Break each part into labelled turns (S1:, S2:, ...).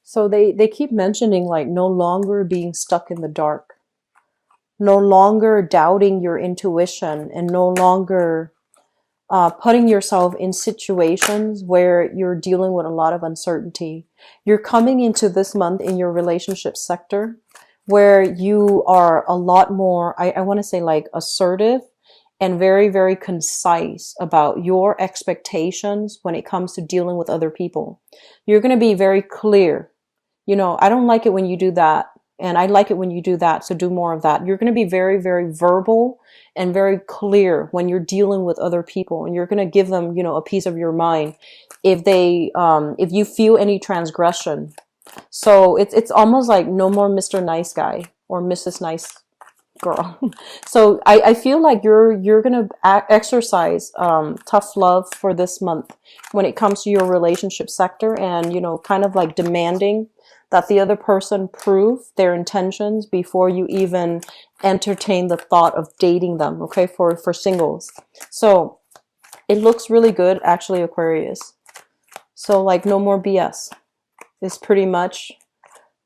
S1: So they keep mentioning like no longer being stuck in the dark, no longer doubting your intuition, and no longer putting yourself in situations where you're dealing with a lot of uncertainty. You're coming into this month in your relationship sector where you are a lot more, I want to say like assertive and very, very concise about your expectations when it comes to dealing with other people. You're going to be very clear. You know, I don't like it when you do that. And I like it when you do that. So do more of that. You're going to be very, very verbal and very clear when you're dealing with other people. And you're going to give them, you know, a piece of your mind if you feel any transgression. So it's almost like no more Mr. Nice Guy or Mrs. Nice Girl. So I feel like you're gonna exercise tough love for this month when it comes to your relationship sector, and you know, kind of like demanding that the other person prove their intentions before you even entertain the thought of dating them. Okay, for singles. So it looks really good, actually, Aquarius. So like no more BS is pretty much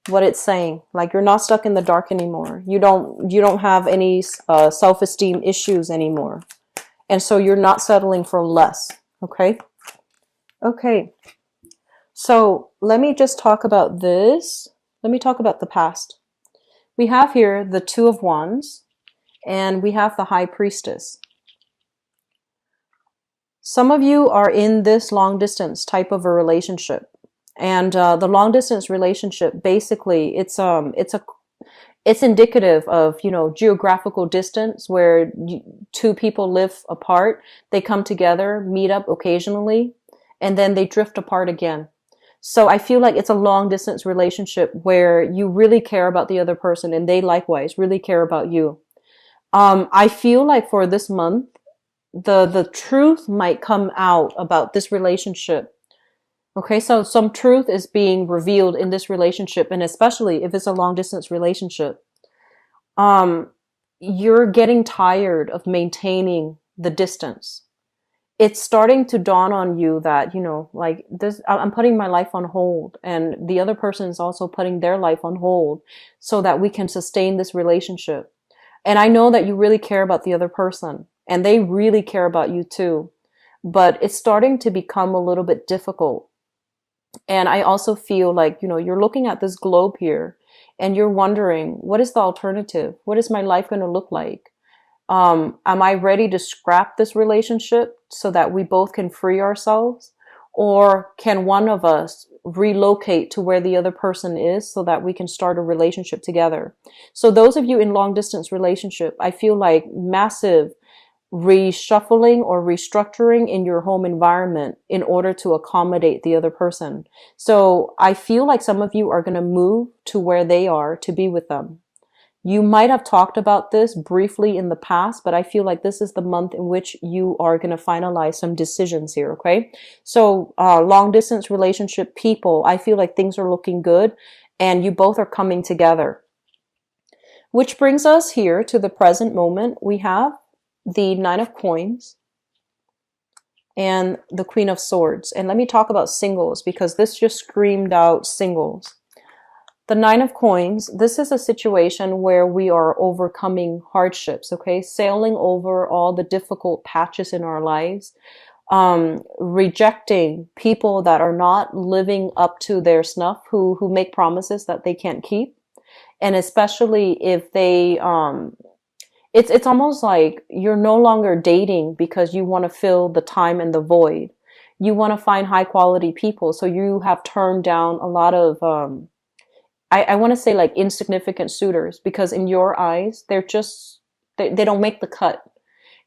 S1: what it's saying. Like you're not stuck in the dark anymore. You don't have any self-esteem issues anymore. And so you're not settling for less. Okay? Okay. So let me just talk about this. Let me talk about the past. We have here the Two of Wands and we have the High Priestess. Some of you are in this long distance type of a relationship. And the long distance relationship, basically, it's indicative of, you know, geographical distance where two people live apart. They come together, meet up occasionally, and then they drift apart again. So I feel like it's a long distance relationship where you really care about the other person and they likewise really care about you. I feel like for this month, the truth might come out about this relationship. Okay, so some truth is being revealed in this relationship, and especially if it's a long distance relationship. You're getting tired of maintaining the distance. It's starting to dawn on you that, you know, like this, I'm putting my life on hold, and the other person is also putting their life on hold so that we can sustain this relationship. And I know that you really care about the other person, and they really care about you too, but it's starting to become a little bit difficult. And I also feel like, you know, you're looking at this globe here and you're wondering, what is the alternative? What is my life going to look like? Am I ready to scrap this relationship so that we both can free ourselves? Or can one of us relocate to where the other person is so that we can start a relationship together? So those of you in long distance relationship, I feel like massive reshuffling or restructuring in your home environment in order to accommodate the other person. So I feel like some of you are going to move to where they are to be with them. You might have talked about this briefly in the past, but I feel like this is the month in which you are going to finalize some decisions here. Okay. So, long distance relationship people, I feel like things are looking good and you both are coming together. Which brings us here to the present moment. We have the Nine of Coins and the Queen of Swords. And let me talk about singles because this just screamed out singles. The Nine of Coins, this is a situation where we are overcoming hardships, okay? Sailing over all the difficult patches in our lives, rejecting people that are not living up to their snuff, who make promises that they can't keep. And especially if they, it's almost like you're no longer dating because you want to fill the time and the void. You want to find high quality people. So you have turned down a lot of, I want to say like insignificant suitors because in your eyes, they don't make the cut.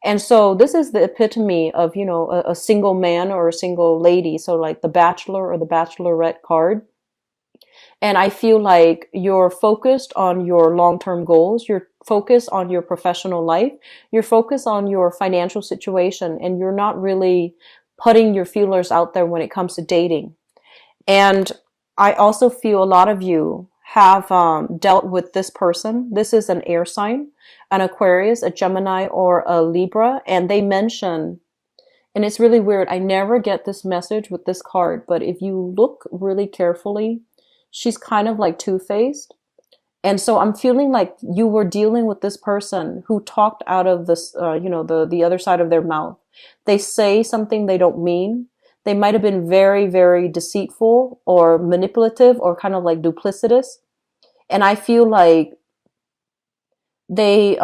S1: And so this is the epitome of, you know, a single man or a single lady. So like the Bachelor or the Bachelorette card. And I feel like you're focused on your long-term goals. You're focused on your professional life. You're focused on your financial situation, and you're not really putting your feelers out there when it comes to dating. And I also feel a lot of you have dealt with this person. This is an air sign, an Aquarius, a Gemini, or a Libra. And they mention, and it's really weird, I never get this message with this card, but if you look really carefully, she's kind of like two-faced. And so I'm feeling like you were dealing with this person who talked out of this, the other side of their mouth. They say something they don't mean. They might have been very, very deceitful or manipulative or kind of like duplicitous. And I feel like they,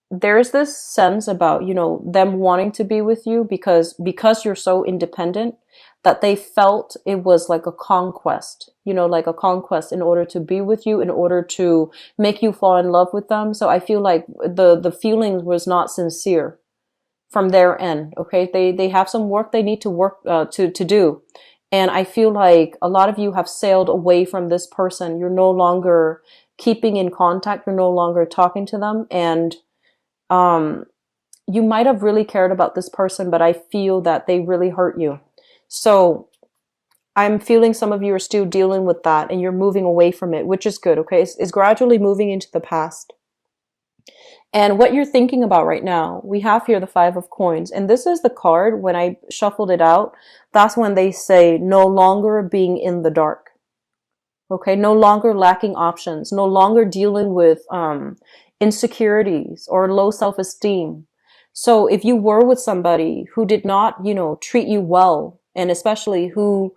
S1: there's this sense about, them wanting to be with you because you're so independent, that they felt it was like a conquest, like a conquest in order to be with you, in order to make you fall in love with them. So I feel like the feeling was not sincere from their end. Okay. They have some work they need to work, to do. And I feel like a lot of you have sailed away from this person. You're no longer keeping in contact. You're no longer talking to them. And, you might have really cared about this person, but I feel that they really hurt you. So I'm feeling some of you are still dealing with that and you're moving away from it, which is good. Okay. It's gradually moving into the past. And what you're thinking about right now, we have here the 5 of coins. And this is the card, when I shuffled it out, that's when they say no longer being in the dark. Okay. No longer lacking options, no longer dealing with, insecurities or low self-esteem. So if you were with somebody who did not, treat you well, and especially who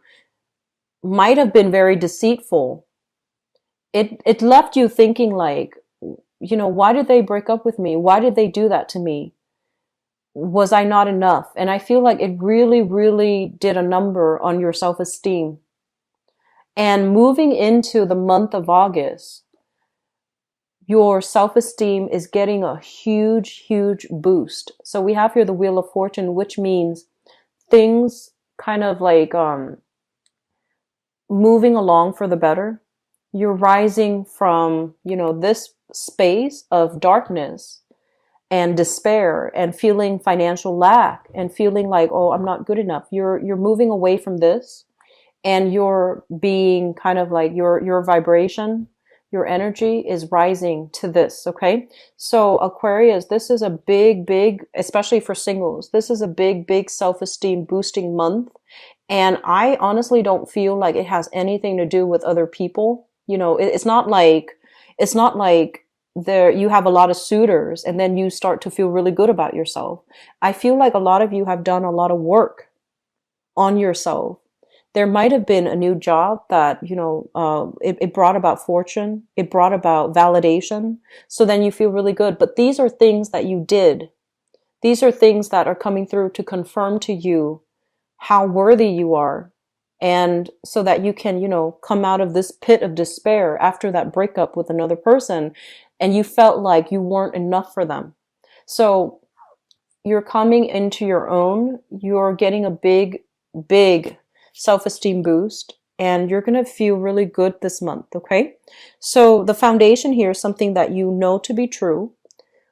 S1: might have been very deceitful, it left you thinking like, why did they break up with me? Why did they do that to me? Was I not enough? And I feel like it really, really did a number on your self-esteem. And moving into the month of August, your self-esteem is getting a huge, huge boost. So we have here the Wheel of Fortune, which means things kind of like moving along for the better. You're rising from, this space of darkness and despair and feeling financial lack and feeling like, oh, I'm not good enough. You're moving away from this, and you're being kind of like your vibration, your energy is rising to this. Okay. So Aquarius, this is a big, big, especially for singles, this is a big, big self-esteem boosting month. And I honestly don't feel like it has anything to do with other people. It's not like there, you have a lot of suitors and then you start to feel really good about yourself. I feel like a lot of you have done a lot of work on yourself. There might have been a new job that, it brought about fortune. It brought about validation. So then you feel really good. But these are things that you did. These are things that are coming through to confirm to you how worthy you are. And so that you can, come out of this pit of despair after that breakup with another person. And you felt like you weren't enough for them. So you're coming into your own. You're getting a big, big self-esteem boost, and you're going to feel really good this month. Okay. So the foundation here is something that you know to be true.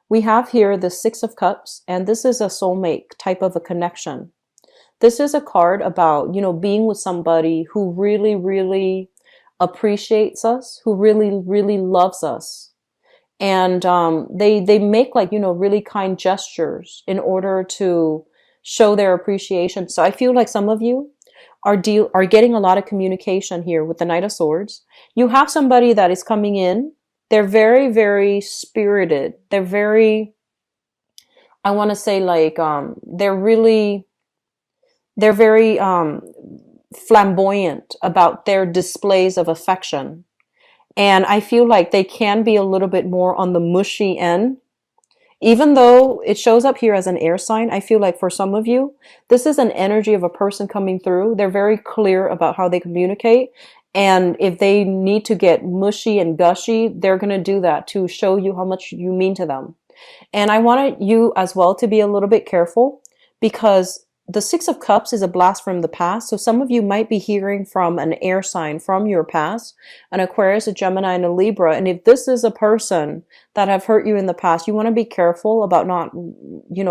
S1: We have here the 6 of Cups, and this is a soulmate type of a connection. This is a card about, being with somebody who really, really appreciates us, who really, really loves us. And, they make like, really kind gestures in order to show their appreciation. So I feel like some of you are getting a lot of communication here with the Knight of Swords. You have somebody that is coming in. They're very, very spirited. They're very, I want to say like, they're very, flamboyant about their displays of affection. And I feel like they can be a little bit more on the mushy end. Even though it shows up here as an air sign, I feel like for some of you, this is an energy of a person coming through. They're very clear about how they communicate. And if they need to get mushy and gushy, they're going to do that to show you how much you mean to them. And I want you as well to be a little bit careful, because the 6 of Cups is a blast from the past. So some of you might be hearing from an air sign from your past, an Aquarius, a Gemini, and a Libra. And if this is a person that have hurt you in the past, you want to be careful about not,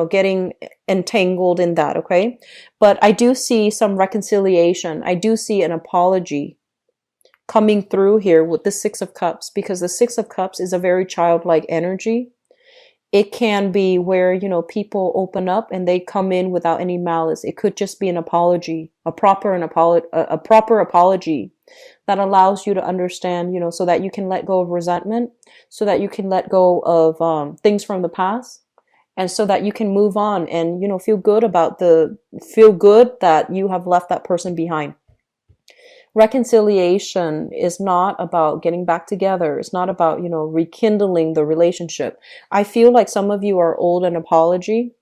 S1: getting entangled in that. Okay. But I do see some reconciliation. I do see an apology coming through here with the 6 of Cups, because the 6 of Cups is a very childlike energy. It can be where, people open up and they come in without any malice. It could just be an apology, a proper apology. that allows you to understand, you know, so that you can let go of resentment, so that you can let go of things from the past, and so that you can move on and, you know, feel good that you have left that person behind. Reconciliation is not about getting back together. It's not about, you know, rekindling the relationship. I feel like some of you are owed an apology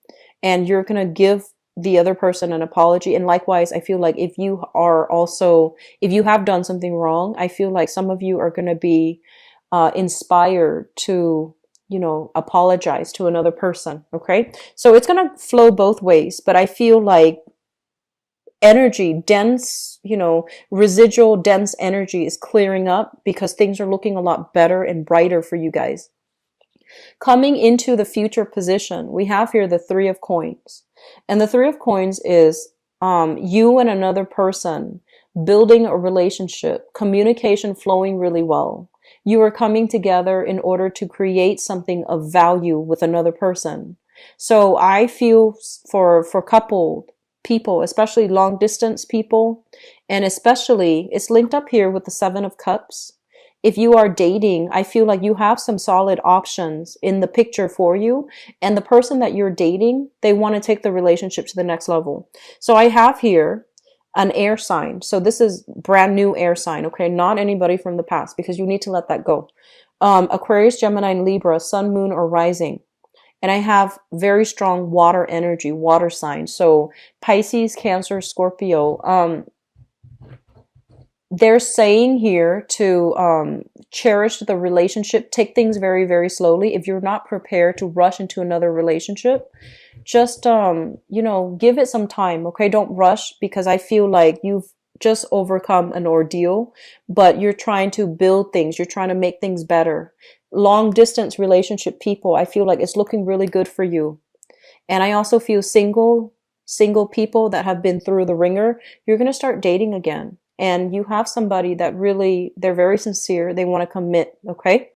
S1: and you're going to give the other person an apology. And likewise, I feel like if you have done something wrong, I feel like some of you are going to be inspired to, you know, apologize to another person. Okay. So it's going to flow both ways, but I feel like energy, dense, you know, residual dense energy is clearing up because things are looking a lot better and brighter for you guys. Coming into the future position, we have here the Three of Coins. And the Three of Coins is you and another person building a relationship, communication flowing really well. You are coming together in order to create something of value with another person. So I feel for coupled people, especially long distance people, and especially it's linked up here with the Seven of Cups. If you are dating, I feel like you have some solid options in the picture for you. And the person that you're dating, they want to take the relationship to the next level. So I have here an air sign. So this is brand new air sign, okay? Not anybody from the past, because you need to let that go. Aquarius, Gemini, and Libra, sun, moon, or rising. And I have very strong water energy, water signs. So Pisces, Cancer, Scorpio. They're saying here to cherish the relationship, take things very, very slowly. If you're not prepared to rush into another relationship, just, you know, give it some time, okay? Don't rush, because I feel like you've just overcome an ordeal, but you're trying to build things. You're trying to make things better. Long distance relationship people, I feel like it's looking really good for you. And I also feel single people that have been through the ringer, you're going to start dating again. And you have somebody that really, they're very sincere. They want to commit. Okay.